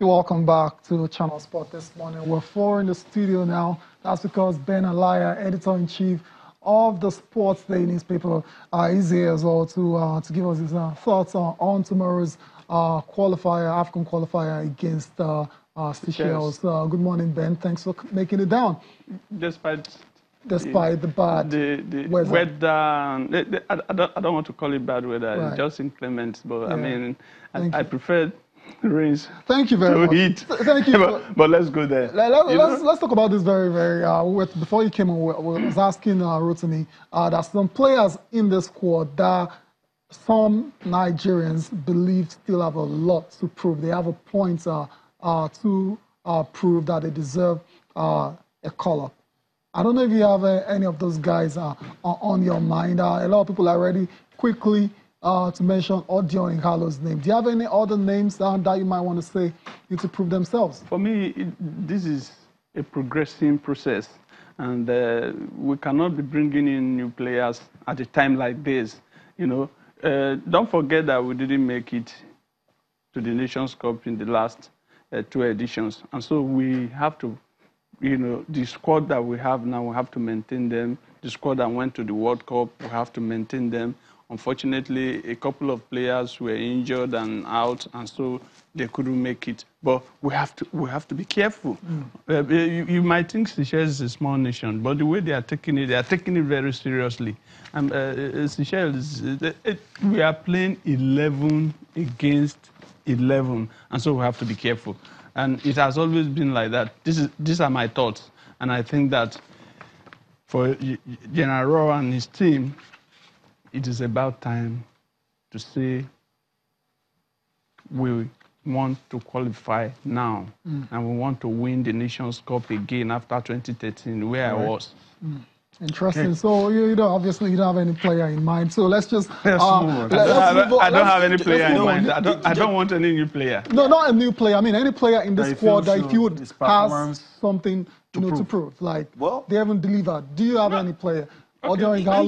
Welcome back to Channel Sport this morning. We're four in the studio now. That's because Ben Alaya, editor-in-chief of the Sports Day newspaper, is here as well to give us his thoughts on tomorrow's African qualifier against Seychelles. Good morning, Ben. Thanks for making it down. Despite the bad weather, I don't want to call it bad weather. Right. It's just inclement. But Yeah. I mean, I prefer rains. Thank you very much. Heat. Thank you. but let's go there. Let's talk about this very. Before you came on, we was asking Rotimi that some players in the squad that some Nigerians believe still have a lot to prove. They have a point to prove that they deserve a call-up. I don't know if you have any of those guys on your mind. A lot of people are ready quickly to mention Odion and Carlos' name. Do you have any other names that you might want to say to prove themselves? For me, this is a progressing process, and we cannot be bringing in new players at a time like this. Don't forget that we didn't make it to the Nations Cup in the last 2 editions, and so we have to. The squad that we have now, we have to maintain them. The squad that went to the World Cup, we have to maintain them. Unfortunately, a couple of players were injured and out, and so they couldn't make it. But we have to be careful. You might think Seychelles is a small nation, but the way they are taking it very seriously. And Seychelles, we are playing 11 against 11, and so we have to be careful. And it has always been like that. These are my thoughts. And I think that for General Rohr and his team, it is about time to say we want to qualify now. And we want to win the Nations Cup again after 2013, where I was. Interesting. So obviously you don't have any player in mind. So let's just I don't have any player in mind. I don't want any new player. No, not a new player. I mean any player in the squad that if you would has something to prove. Like they haven't delivered. Do you have any player? Okay. I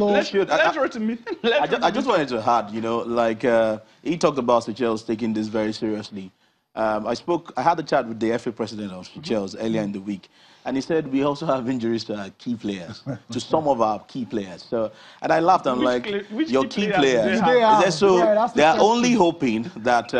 just wanted to add, he talked about Seychelles taking this very seriously. I had a chat with the FA president of Seychelles earlier in the week, and he said we also have injuries to our key players, to some of our key players. So, and I laughed. I'm like, your key players? They are only hoping that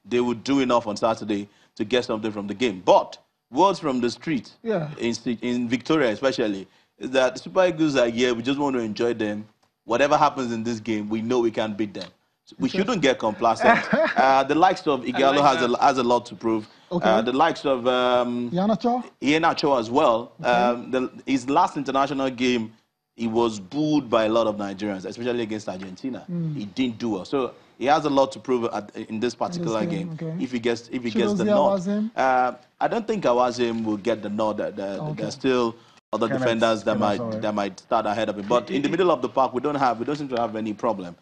they would do enough on Saturday to get something from the game. But words from the street, in Victoria especially, is that the Super Eagles are here. We just want to enjoy them. Whatever happens in this game, we know we can beat them. We shouldn't get complacent. The likes of Igalo has a lot to prove. The likes of Iheanacho as well. His last international game, he was booed by a lot of Nigerians, especially against Argentina. He didn't do well. So he has a lot to prove in this particular game. If he gets the nod. I don't think Awazim will get the nod. There's still other defenders that might start ahead of him. But in the middle of the park, we don't seem to have any problem.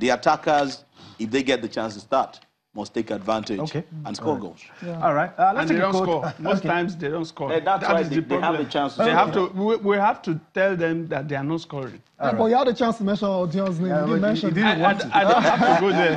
The attackers, if they get the chance to start, must take advantage and score goals. All right. And they don't score. Most times they don't score. That's why they have the chance to we have to tell them that they are not scoring. But you had a chance to mention Odion's name. You didn't mention it. I don't have to go there.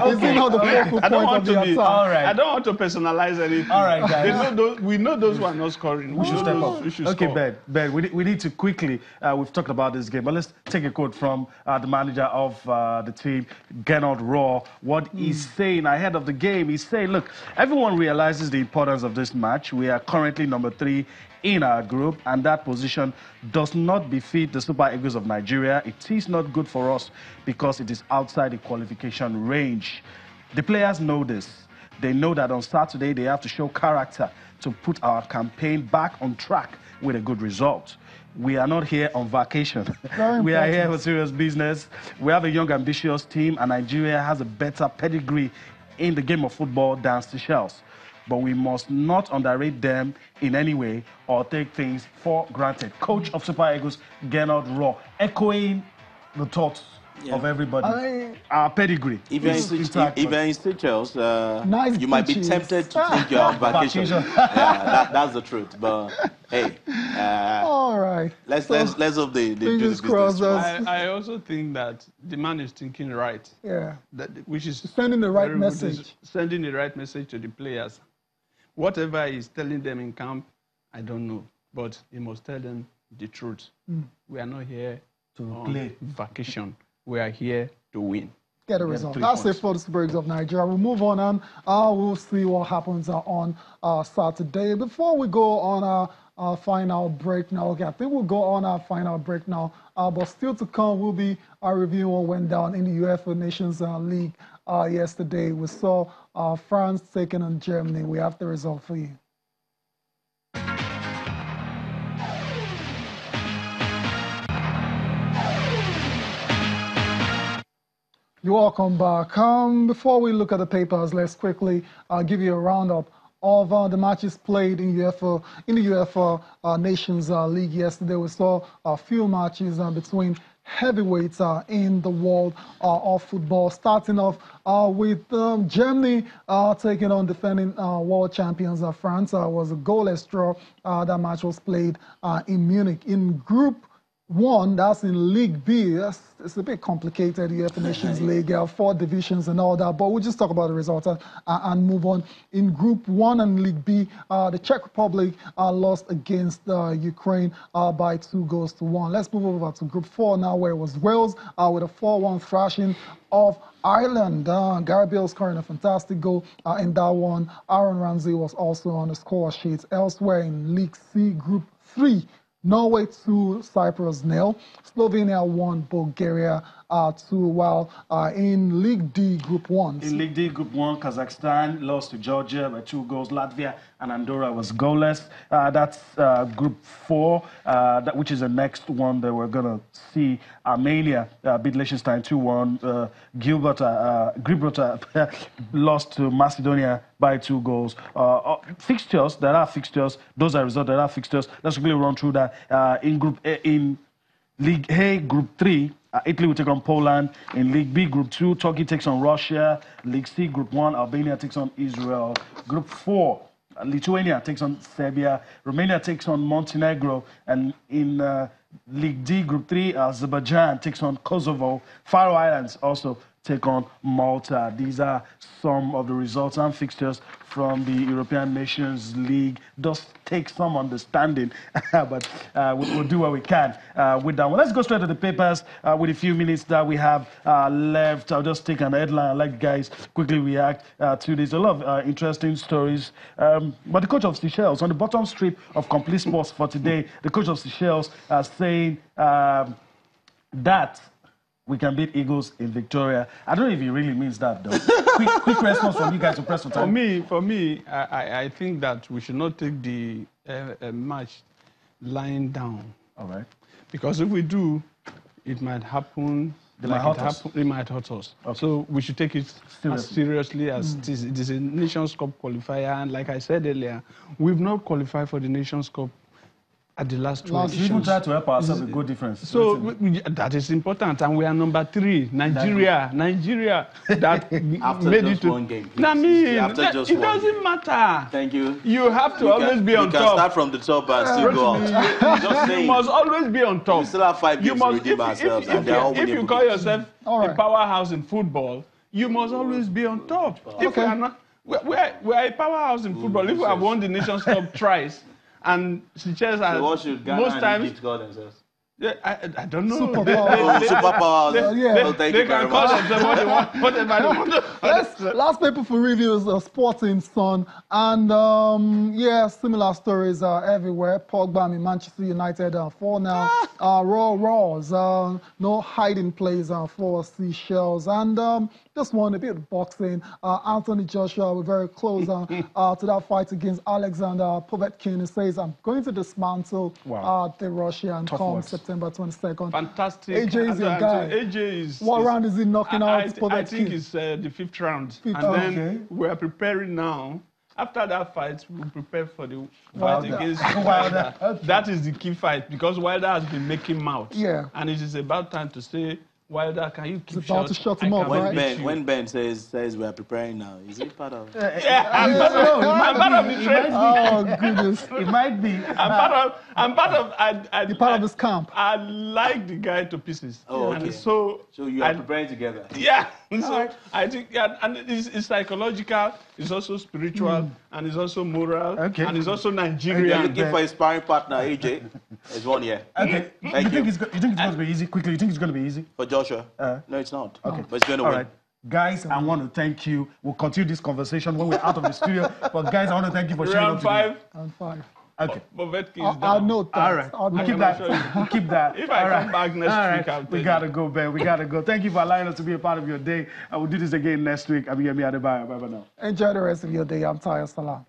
I don't want to personalize anything. All right, guys. We know those who are not scoring. We should step up. Okay, Ben, we need to quickly, we've talked about this game, but let's take a quote from the manager of the team, Gernot Rohr. What he's saying ahead of the game, he's saying, look, everyone realizes the importance of this match. We are currently number 3 in our group, and that position does not befit the Super Eagles of Nigeria. It is not good for us because it is outside the qualification range. The players know this. They know that on Saturday they have to show character to put our campaign back on track with a good result. We are not here on vacation. We are here for serious business. We have a young, ambitious team, and Nigeria has a better pedigree in the game of football than Seychelles. But we must not underrate them in any way or take things for granted. Coach of Super Eagles, Gernot Rohr, echoing the thoughts of everybody. Our pedigree. If you're in Seychelles, you might be tempted to think you're on vacation. That's the truth. But hey, all right. Let's hope they do this business. I also think that the man is thinking right. Yeah. Which is sending the right message. Sending the right message to the players. Whatever he's telling them in camp, I don't know. But he must tell them the truth. We are not here to play vacation. We are here to win. Get a result. That's it for the Spurs of Nigeria. We'll move on and we'll see what happens on Saturday. Before we go on our final break now, okay, I think we'll go on our final break now. But still to come, we'll be reviewing what went down in the UEFA Nations League yesterday. We saw France taking on Germany. We have the result for you. You're welcome back. Before we look at the papers, let's quickly give you a roundup of the matches played in the UEFA Nations League yesterday. We saw a few matches between heavyweights in the world of football, starting off with Germany taking on defending world champions France. Was a goalless draw. That match was played in Munich. In Group 1, that's in League B. It's a bit complicated, UEFA Nations League, 4 divisions and all that, but we'll just talk about the results and move on. In Group 1 and League B, the Czech Republic lost against Ukraine by 2-1. Let's move over to Group 4 now, where it was Wales with a 4-1 thrashing of Ireland. Gary Bale scoring a fantastic goal in that one. Aaron Ramsey was also on the score sheet. Elsewhere in League C, Group 3, Norway 2, Cyprus 0. Slovenia 1, Bulgaria 2. While in League D, Group 1. In League D, Group 1, Kazakhstan lost to Georgia by 2 goals. Latvia and Andorra was goalless. That's Group 4, which is the next one that we're going to see. Armenia beat Liechtenstein 2-1. Gibraltar lost to Macedonia by 2 goals. Fixtures, there are fixtures. Those are results, there are fixtures. Let's quickly run through that. In League A, Group 3, Italy will take on Poland. In League B, Group 2, Turkey takes on Russia. League C, Group 1, Albania takes on Israel. Group 4, Lithuania takes on Serbia. Romania takes on Montenegro. And in League D, Group 3, Azerbaijan takes on Kosovo. Faroe Islands also take on Malta. These are some of the results and fixtures from the European Nations League. Does take some understanding, but we'll do what we can with that one. Let's go straight to the papers with a few minutes that we have left. I'll just take an headline. I'll let you guys quickly react to this. A lot of interesting stories. But the coach of Seychelles, on the bottom strip of Complete Sports for today, the coach of Seychelles saying that we can beat Eagles in Victoria. I don't know if he really means that, though. quick response from you guys to press for time. For me, I think that we should not take the match lying down. All right. Because if we do, it might happen. It might hurt us. Okay. So we should take it as seriously as it is. It is a Nations Cup qualifier, and like I said earlier, we've not qualified for the Nations Cup at the last 2 editions. We even try to help ourselves with good difference. So that is important, and we are number 3. Nigeria, that after made just it to one game. It doesn't matter. Thank you. You have to always be on top. You can start from the top and still go out. You must always be on top. We still have 5 games to redeem ourselves, and they're all if you call yourself a powerhouse in football, you must always be on top. If we are not, we are a powerhouse in football. If we have won the Nations Cup thrice, and Seychelles most times. Yeah, I don't know. Superpowers. They can call themselves what they want, whatever they want. Last paper for review is Sporting Sun. And yeah, similar stories everywhere. Pogba in Manchester United 4-0. Rohr, no hiding place for Seychelles. And just one, a bit of boxing. Anthony Joshua, we're very close to that fight against Alexander Povetkin. He says, I'm going to dismantle the Russian come September 22nd. Fantastic. AJ is your guy. AJ is... What round is he knocking out Povetkin? I think it's the 5th round. Then we are preparing now. After that fight, we'll prepare for the fight against Wilder. That is the key fight, because Wilder has been making mouth. Yeah. And it is about time to say, Wilder, can you keep He's about to shut him up, right? When Ben says we are preparing now, is he part of? Yeah, I'm part of the trade. Oh goodness! It might be. I'm part of. You're part of this camp. I like the guy to pieces. Oh, okay. And so you are preparing together. Yeah. So I think, and it's psychological. It's also spiritual, and it's also moral, and it's also Nigerian. You're looking for a sparring partner, AJ. It's 1 year. Okay. Thank you. You think it's going to be easy? Quickly, you think it's going to be easy? For Joshua? No, it's not. Okay. But it's going to win. All right. Guys, I want to thank you. We'll continue this conversation when we're out of the studio. But guys, I want to thank you for showing up today. Round 5. Okay. I'll note that. All right. I'll Keep that. Keep that. If I come back next week, I'll tell We got to go, Ben. We got to go. Thank you for allowing us to be a part of your day. I will do this again next week. I'm Yemi Adebayo. Bye-bye now. Enjoy the rest of your day. I'm Tayo Salam.